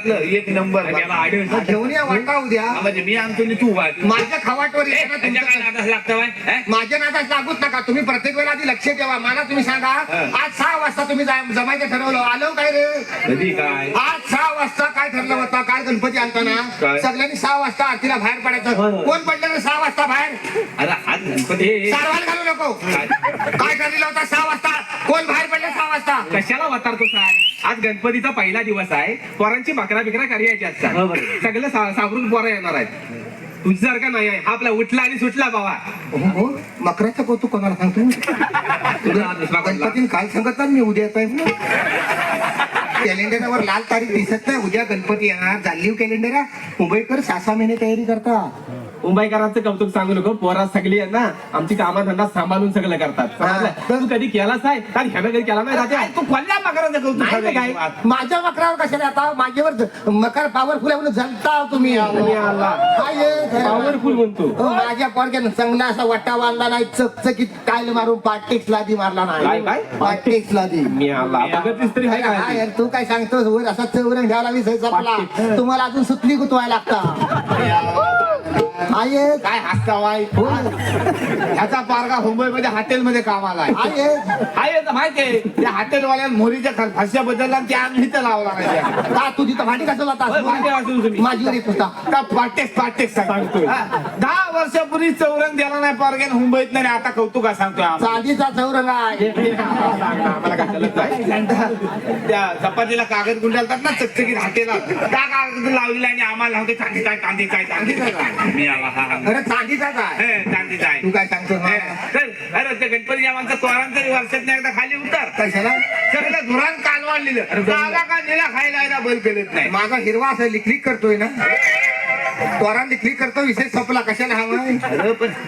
घरातलं एक नंबर घेऊन या वाटा उद्या. म्हणजे मी आणतो आणि तू वाट. माझ्या खवाटवर येतं ना त्यांच्या काय तुमचं. नादास लागतं बाय? माझ्या नादात लागूच नका. तुम्ही प्रत्येक वेळा आधी लक्ष ठेवा. मला तुम्ही सांगा आज 6 वाजता तुम्ही जमायचं ठरवलं, आलो काय रे? कधी काय आज 6 वाजता काय ठरलं होतं? काय गणपती आणताना काय? सगळ्यांनी 6 वाजता आरतीला बाहेर पडायचं. कोण पडलं रे 6 वाजता बाहेर? अरे आज गणपती सारवाल घालू नको. काय ठरलेलं होतं 6 वाजता? कोण बाहेर पडलं 6 वाजता? कशाला वतारतो साय? आज गणपतीचा पहिला दिवस आहे. पोरांची भाकरा बिकरा करायची असतात. सगळं सावरून पोरं येणार आहेत. तुझ्यासारखा नाही आहे. आपला उठला आणि सुटला बाबा. हो मकराचं कौतुक कोणाला सांगतो? गणपतीने काय सांगत मी उद्या येत आहे. कॅलेंडरवर लाल तारीख दिसत नाही. उद्या गणपती येणार. जाल्लीव कॅलेंडर मुंबईकर 6 महिने तयारी करता. मुंबईकरांचं कौतुक सांगू नको. पोरा सगळी आहे ना आमची कामाधंदा सांभाळून सगळं करतात. समजलं? तू कधी केलाच आहे का? ह्यानं कधी केला नाही राजा? तू कोणत्या मकराचं कौतुक नाही करतो काय? माझ्या मकरावर कशाला आता? माझ्यावर मकर पॉवरफुल आहे म्हणून जगता तुम्ही. पॉवरफुल म्हणतो. माझ्या पोरग्यानं चांगला असा वट्टा बांधला नाही. चकचकीत टाईल मारून पाटेक्स लादी मारला नाही. काय? पाटेक्स लादी. मी आला बघतलीस तरी आहे हा काय? यार, तू काय सांगतोस? वर असा चौरंग घ्यायला विषय संपला. तुम्हाला अजून सुतली गुतवायला लागता. आहे काय हसता वाय? ह्याचा पारगा मुंबईमध्ये हॉटेलमध्ये कामाला आहे. आहे तर माहितीये त्या हॉटेलवाल्या मोरीच्या फारशा बदलला आणि त्या आम्ही इथं लावला नाही. का तू तिथं भांडी कसं भांडे वाजवून तुम्ही. माझीवर येत होता. का पाटेक्स सांगतोय. 10 वर्षापूर्वी चौरंग द्याला नाही पारग्यान मुंबईत नाही. आता कौतुका सांगतोय आम्हाला. चांदीचा चौरंग आहे. आम्हाला काय चालत नाही. त्या चपातीला कागद गुंडाळतात ना चकचकीत हाटेला त्या कागद लावलेला आणि आम्हाला लावते चांदीचा आहे, चांदीचा आहे, चांदीचा आहे. मी आला हा हा. अरे चांदीचाच आहे. चांदीचा आहे. तू काय सांगतो? अरे ते गणपती आमचा तोरांचं वर्षात एकदा खाली उतर कशाला? सगळं धुरान कालवान लिहिलं. काला का नेला खायला यायला बंद केलेत नाही. माझा हिरवा असं लिकलिक करतोय ना. त्वरान लिकलिक करतो. विषय संपला. कशाला हवा?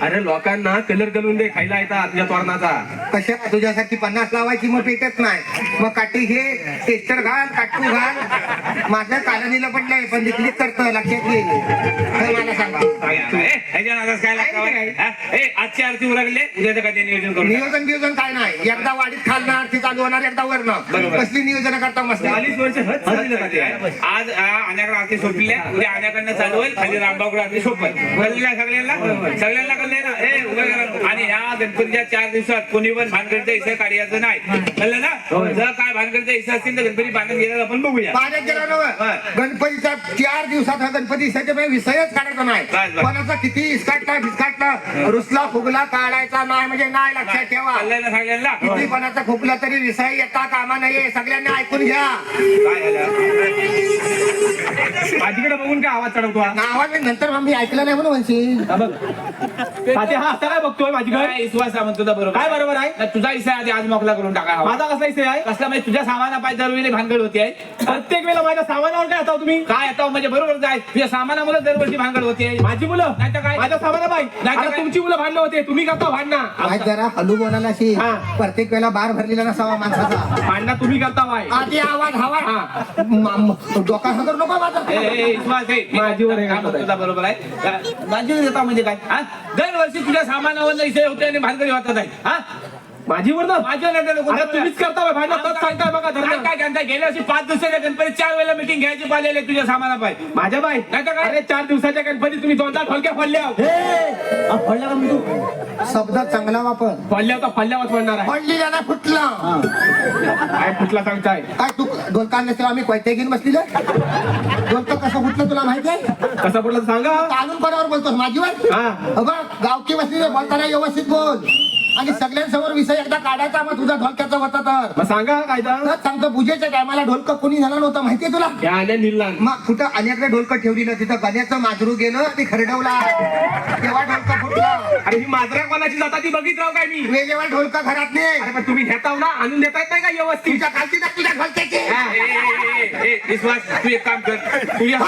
अरे लोकांना कलर करून दे खायला येतात तुझ्या तोरणाचा. कशाला? तुझ्यासाठी 50 लावायची मग पेटत नाही. मग काठी घे, टेस्टर घाल, काटू घाल. माझं कालनीला पडलंय पण लिकलिक करतं. लक्षात घे. हे मला सांगा. ह्याच्या नादात काय लागतं? आजची आरती उरगले उद्याचं काय ते नियोजन करू. नियोजन काय नाही. एकदा वाडीत खालनं आरती चालू होणार, एकदा वरनं. कसली नियोजन करता मस्त. 40 वर्ष आज आण्याकडे आरती सोपली आहे. उद्या आण्याकडनं चालू होईल. खाली रामबावकडे आरती सोपल. सगळ्यांना कळले ना. हे उभं करा. आणि ह्या गणपतीच्या 4 दिवसात कोणी पण भानगडीचा हिस्सा काढायचं नाही. कळलं ना? जर काय भानगडीचा हिस्सा असतील तर गणपती बांधत गेला आपण बघूया. पाण्यात गेला नव्हतं. गणपतीच्या 4 दिवसात हा गणपती विसर्जन विषयच काढायचा नाही. कोणाचा किती फिसकाटला रुसला फुगला काढायचा नाही. म्हणजे नाही. लक्षात ठेवा. सगळ्यांना किती कोणाचा फुगला तरी विषय येता कामा नये. सगळ्यांनी ऐकून घ्या. काय झालं? माझीकडे बघून काय आवाज चढवतो हा? नावात मी नंतर मग मी ऐकलं नाही म्हणून म्हणशील. तात्या हा असा काय बघतोय माझीकडे? काय विश्वास आहे म्हणतो बरोबर. काय बरोबर आहे? नाही, तुझा हिस्सा आधी आज मोकळा करून टाका. माझा कसा विषय आहे? कसला म्हणजे तुझ्या सामाना पाहिजे दरवेळी भानगड होते. प्रत्येक वेळेला माझ्या सामानावर काय आता तुम्ही? काय आता म्हणजे बरोबर जाय तुझ्या सामानामुळे दरवर्षी भानगड होते. माझी मुलं नाही तर काय? माझ्या सामाना बाई नाही तर आता काय? तुमची मुलं भांडलं होते. तुम्ही करता भांडणा. आज जरा हलू बोलायला शी. हा. प्रत्येक वेळेला बार भरलेला नसावा माणसाचा. भांडणा तुम्ही करता बाई. आधी आवाज हवा. डोका सगर नको माझा. विश्वास आहे माझीवर आहे काय म्हणतो तुझा बरोबर आहे. माझी देता म्हणजे काय? हा दरवर्षी तुझ्या सामानावर विषय होते आणि भानगडी होतात आहे. हा माझीवर ना माझ्या नाही आता तुम्हीच करता बाई भांडणं. तोच सांगताय बघा धरणं. काय काय गेल्या वर्षी 5 दिवसाच्या गणपती 4 वेळेला मिटिंग घ्यायची पाहिलेले तुझ्या सामाना पाहिजे. माझ्या बाई नाही तर काय? अरे 4 दिवसाच्या गणपती तुम्ही 2 ढोलक्या फोडल्या. पडला का मी तू? शब्द चांगला वापर. फोडल्या होता फल्ल्यावर फोडणार आहे. पडलेला ना फुटला. काय कुठला सांगताय? काय तू ढोलका नसते आम्ही कोयते घेऊन बसलेलं. ढोलक कसं फुटलं तुला माहिती आहे? कसं कुठलं सांगा. काढून कोणावर बोलतोस? माझीवर. हा बघ गावकी बसलेले बोलताना व्यवस्थित बोल. आणि सगळ्यांसमोर विषय एकदा काढायचा मग तुझा ढोलक्याचा होता तर. मग सांगा कायदा. सांगतो पूजेच्या टायमाला ढोलक कोणी झाला नव्हतं माहितीये तुला? या आल्या निल्ला. मग कुठं अनेकडे ढोलक ठेवलेलं. तिथं गण्याचं माजरू गेलं ते खरडवला. तेव्हा ढोलक फुटला. अरे ही माजरा कोणाची जाता ती बघित राव काय मी. वेगवेगळ्या ढोलक घरात नाही. अरे पण तुम्ही घेताव ना आणून देता येत नाही का व्यवस्थित? तुझ्या खालची टाक तुझ्या ढोलक्याची. विश्वास तू एक काम कर तुझ्या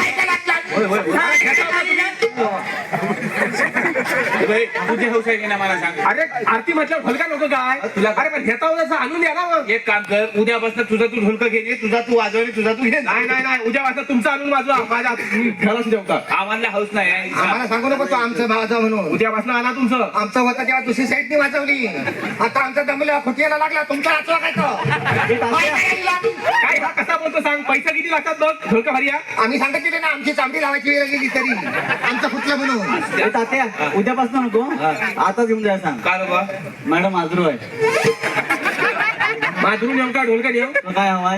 तुझे हौस आहे की नाही मला सांग. अरे आरती म्हटलं ढोलका नको काय तुला? अरे पण घेता जसं आणून द्या ना मग. एक काम कर उद्यापासून तुझा तू ढोलक घे तुझा तू वाजवणे तुझा तू घे. नाही नाही नाही उद्या वाजता तुमचं आणून वाजवा. माझ्या घराला जेवता आम्हाला हौस नाही आहे. आम्हाला सांगू नको तू आमचं भावाचं म्हणून. उद्या वाजता आणा तुमचं. आमचं होतं तेव्हा दुसरी साईडनी वाजवली. आता आमचं दमलं फुटियाला लागला. तुमचा आचला काय तो? काय हा कसा बोलतो नुसतं सांग पैसा किती लागतात बघ ढोलका भरिया. आम्ही सांगत केले ना आमची चांबडी लावायची वेळ गेली तरी आमचं फुटलं म्हणून. ए, तात्या उद्यापासून नको आताच येऊन द्या सांग. का रे बा? मॅडम आजरू आहे. माधुरून येऊ का ढोलका नेऊ. तुला काय हवाय?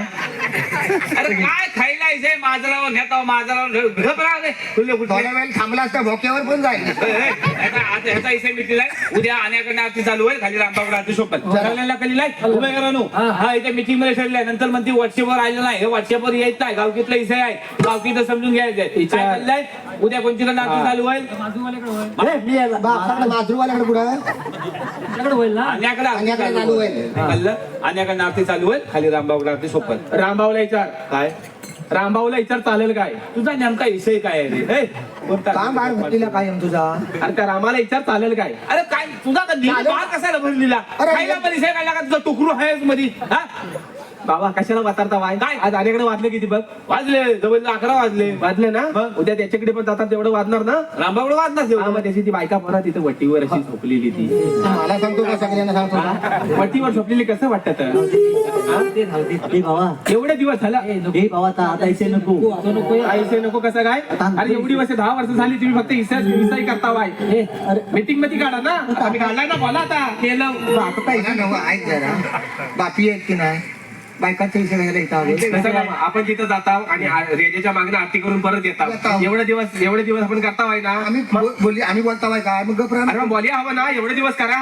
अरे काय खायला यायचंय माझराव नेता माझराव घबरा रे तुझे थोड्या वेळ थांबला असता भोक्यावर पण जाईल. आता ह्याचा इसे मिटिंग आहे उद्या आण्याकडनं आरती चालू होईल खाली रामबाबूला आरती सोबत सगळ्यांना कधी लाईक उभे करा नो हा इथे मीटिंग मध्ये ठरलंय नंतर म्हणते व्हॉट्सअपवर आलेलं नाही हे व्हॉट्सअपवर येत नाही गावकीतला इसे आहे गावकीचं समजून घ्यायचंय काय चाललंय उद्या कोणतीकडे आरती चालू होईल मी यायला. माजरूवाल्याकडे कुठं आण्याकडे आरती आण्याकडे चालू चालू होईल होईल. कळलं आण्याकडनं आरती चालू होईल खाली रामबाबूला आरती सोबत रामभाऊला विचार. काय रामभाऊला विचार चालेल काय. तुझा नेमका विषय काय आहे रे हे? कोणता? काम बाहेर भरतीला कायम तुझा. अरे त्या रामाला विचार चालेल काय. अरे काय तुझा का बाळ कसाला भरलेला अरे, खायला पण विषय काढला का तुझा टुकरू आहे मध्ये हा बाबा कशाला वातारता वाय काय? आज आल्याकडे वाजले किती बघ. वाजले जवळ 11 वाजले वाजले ना मग? उद्या त्याच्याकडे पण जातात तेवढं वाजणार ना. रामबाबूला वाजणार हा, तेवढं. मग त्याची ती बायका पोरा तिथे वटीवर अशी झोपलेली ती मला सांगतो का सगळ्यांना सांगतो का? वटीवर झोपलेली कसं वाटत ए भावा एवढे दिवस झाला. ए भावा आता ऐसे नको. आईसे नको कसं काय. अरे एवढी वर्ष 10 वर्ष झाली तुम्ही फक्त इसाई करता वाय. मीटिंग मध्ये काढा ना. आम्ही काढलाय ना बोला आता केलं. आता काय नवं ऐक जरा बापी आहेत की नाही बायकांच्या विषय घ्यायला इथं आले. कसं काय, आपण तिथं जाता आणि रेजेच्या मागणं आरती करून परत येतात. येतात. एवढे दिवस आपण करता वाय ना. आम्ही बोलली आम्ही बोलता बाय काय मग गप्रा अरे मग बोलिया हवं ना एवढे दिवस करा.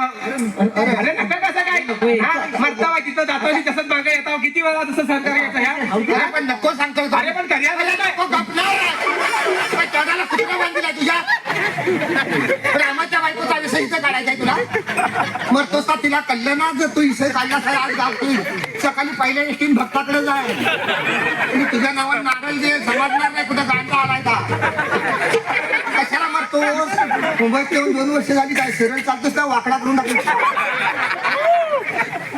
अरे नका कसं काय हा, मरता वाय तिथं जातो आणि तसंच मागे येता किती वेळा तसं सहकार्य यायचं ह्या. पण नको सांगतो अरे पण कर्या नको गपणार. काय तोंडाला कुत्रा बांधला तुझ्या रामाच्या बायकोचा विषय इथं काढायचा तुला मरतोस का तिला कळलं ना जर तू विषय काढला तर आज गावतील सकाळी पहिल्या एसटीन भक्ताकडे जाय आणि तुझ्या नावावर नारळ दे समजणार नाही कुठं गांजा आलाय का कशाला मरतोस मुंबईत येऊन 2 वर्ष झाली काय सरळ चालतोस का वाकडा करून टाकली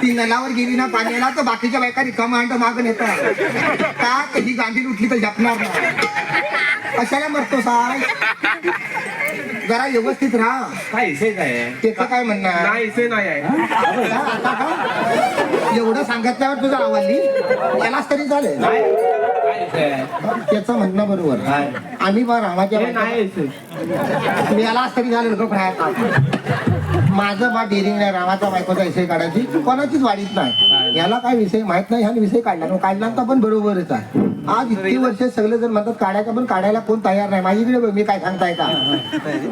ती नलावर गेली ना पाण्याला तर बाकीच्या बायका रिकामा अंड मागून येतात का कधी गांधी उठली तर झपणार नाही कशाला मरतोस आज जरा व्यवस्थित राहा काय विषय काय आहे? त्याचं काय म्हणणार नाही इसे नाही आहे. आता का एवढं सांगितल्यावर तुझं आवडली यालाच तरी झालं काय विषय आहे? त्याचं म्हणणं बरोबर आम्ही बा रामाच्या हे नाही बायका- इसे. मी यालाच तरी झालं लोक माझं बा डेरिंग नाही रामाचा बायकोचा विषय काढायची कोणाचीच वाढीत नाही याला काय विषय माहित नाही ह्याने विषय काढला तर पण बरोबरच आहे आज इतकी वर्ष सगळे जण म्हणतात काढायचा पण काढायला कोण तयार नाही माझ्याकडे बघ, मी काय सांगताय का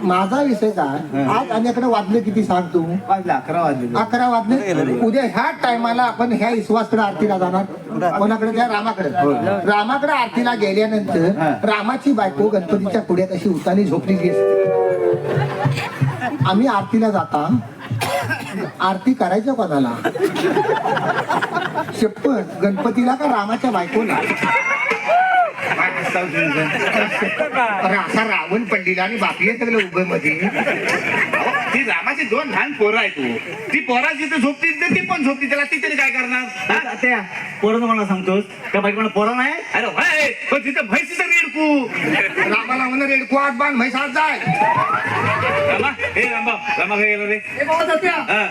माझा विषय काय आज अन्याकडे वाजले किती सांग तू 11 वाजले उद्या ह्या टायमाला आपण ह्या विश्वासकडे आरतीला जाणार कोणाकडे त्या रामाकडे आरतीला गेल्यानंतर रामाची बायको गणपतीच्या पुढ्यात अशी उतानी झोपलेली असते आम्ही आरतीला जाता आरती करायचं कोणाला शपथ गणपतीला का रामाच्या बायकोला अरे असा रावण पडलेला आणि बाकी सगळं उभं मध्ये ती रामाची 2 लहान पोरं आहे तू ती पोरा जिथे झोपती तर ती पण झोपती त्याला ती तरी काय करणार हा? तात्या पोरानं मला सांगतोस त्या बाईक मला पोरा नाही. अरे होय पण तिथं म्हैसीचं रेडकू रामाला म्हणून रेडको आत बांध म्हैसात जाय रामा हे रामा काय गेलो रे हा.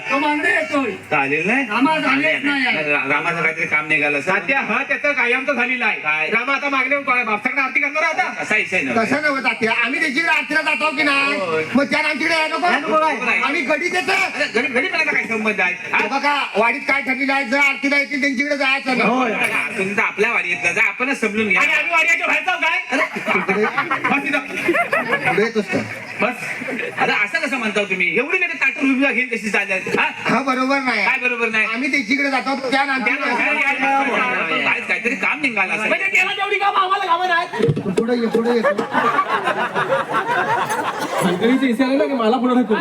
चालेल नाही रामाचं काहीतरी काम निघालं तात्या हा त्याचं कायमचं झालेलं आहे. काय? रामा आता मागणे बापसाकडे आरती करणार आहे आता. असा विषय नव्हे. कसं नव्हतं तात्या आम्ही त्याच्याकडे आरतीला जातो की नाही होय. मग त्या आमच्याकडे यायला नको नाही. आम्ही गडी देतो अरे घडी मला काय संबंध आहे हा? बघा वाडीत काय ठरलेलं आहे जर आरतीला येतील त्यांच्याकडे जायचं ना तुम्ही तर आपल्या वाडी येतला जा आपणच समजून घ्या आणि आम्ही वाड्याच्या बाहेर जाऊ काय. बस इथं. पुढे येतोस का बस अरे असं कसं म्हणता तुम्ही एवढी नाही ताटून उभी घेऊन कशी चालत हा? हा बरोबर नाही काय बरोबर नाही आम्ही त्याच्याकडे जातो त्या काहीतरी काम निघालं असं म्हणजे त्याला तेवढी काम आम्हाला कामं नाही. पुढे ये पुढे ये सगळीच इसे आलं ना की मला पुढे ढकलून.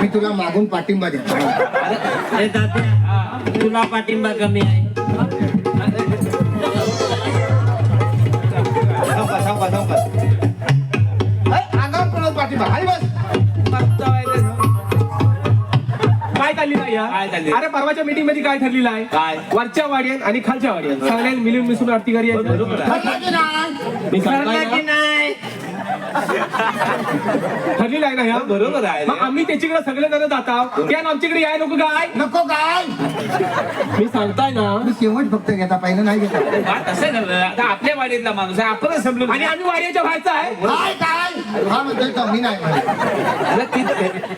मी तुला मागून पाठिंबा देतो अरे तात्या तुला पाठिंबा कमी आहे. अंगावर कोणावर पाठिंबा हाय बस काय चाललेलं आहे काय या? चाललेलं? अरे परवाच्या मीटिंग मध्ये काय ठरलेलं आहे काय? वरच्या वाड्यात आणि खालच्या वाड्यात सगळ्यांनी मिळून मिसळून आरती करायची. ठरलं की नाही? मी सांगताय ठरलं की ना. नाही ठरलेलं आहे ना ह्या बरोबर आहे मग आम्ही त्याच्याकडे सगळे जण जाता त्या आमच्याकडे याय नको काय नको काय मी सांगताय ना मी शेवट फक्त घेता पहिलं नाही घेता बात असं नव्हे. आता आपल्या वाडीतला माणूस आहे आपणच समजून आणि आम्ही वाड्याच्या व्हायचं आहे काय काय हा म्हणतोय तो, मी नाही म्हणत. अरे ती-